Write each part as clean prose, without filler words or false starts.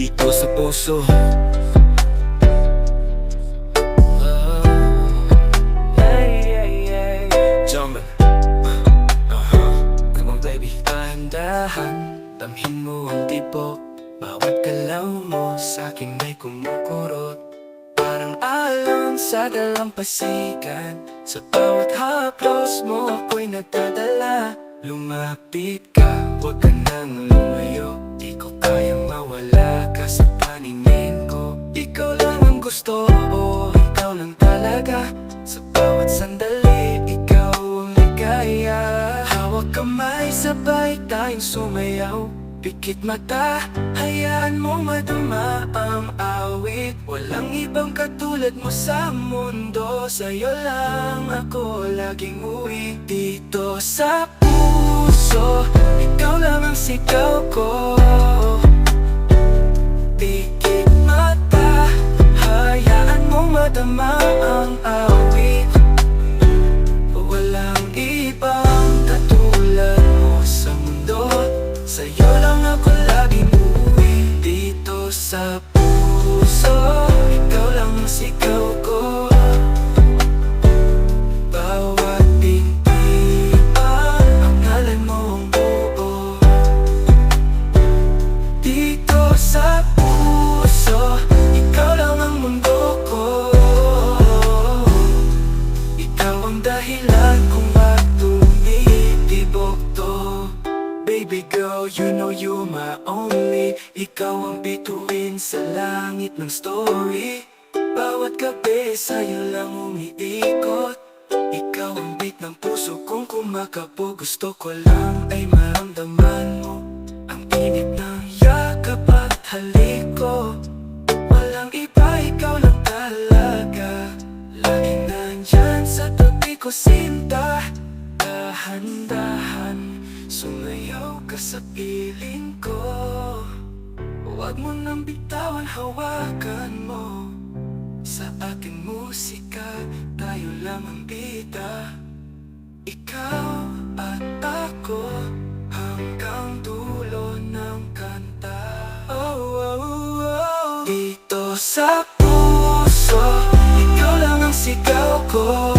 dito sa puso. Jumpin', come on baby. Dahan-dahan, damhin mo ang tibok. Bawat galaw mo sa'king may kumukurot. Parang alon sa dalampasigan, sa bawat haplos mo ako'y nagdadala. Lumapit ka, huwag ka nang lumayo. Di ko kayang mawala ka sa paningin ko. Ikaw lang ang gusto, oh, ikaw lang talaga. Sa bawat sandali, ikaw ang ligaya. Hawak kamay, sabay tayong sumayaw. Pikit mata, hayaan mo maduma ang awit. Walang ibang katulad mo sa mundo. Sa'yo lang ako laging uwi. Dito sa puso, ikaw lang ang sigaw ko. Pikit mata, hayaan mo madama ang awit. Walang ibang katulad mo sa mundo. Sa'yo lang ako laging uwi. Dito sa puso, ikaw lang ang sigaw ko. Bawat bingkipan, ang ngalan mo ang buo. Dito sa puso, ikaw lang ang mundo ko. Ikaw ang dahilan kung bakit tumitibok to. Baby girl, you know you're my only. Ikaw ang bituin sa langit ng story. Bawat gabi sa'yo lang umiikot. Ikaw ang beat ng puso kong kumakabo. Gusto ko lang ay maramdaman mo ang init ng yakap at halik ko. Walang iba, ikaw lang talaga. Laging nandyan sa tabi ko, sinta. Dahan-dahan, sumayaw ka sa piling ko. Huwag mo nang bitawan, hawakan mo. Sa aking musika, tayo lang ang bida. Ikaw at ako, hanggang dulo ng kanta. Oh, oh, oh. Dito sa puso, ikaw lang ang sigaw ko.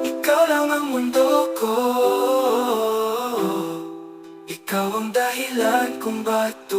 Ikaw lang ang mundo ko. Ikaw ang dahilan kung bakit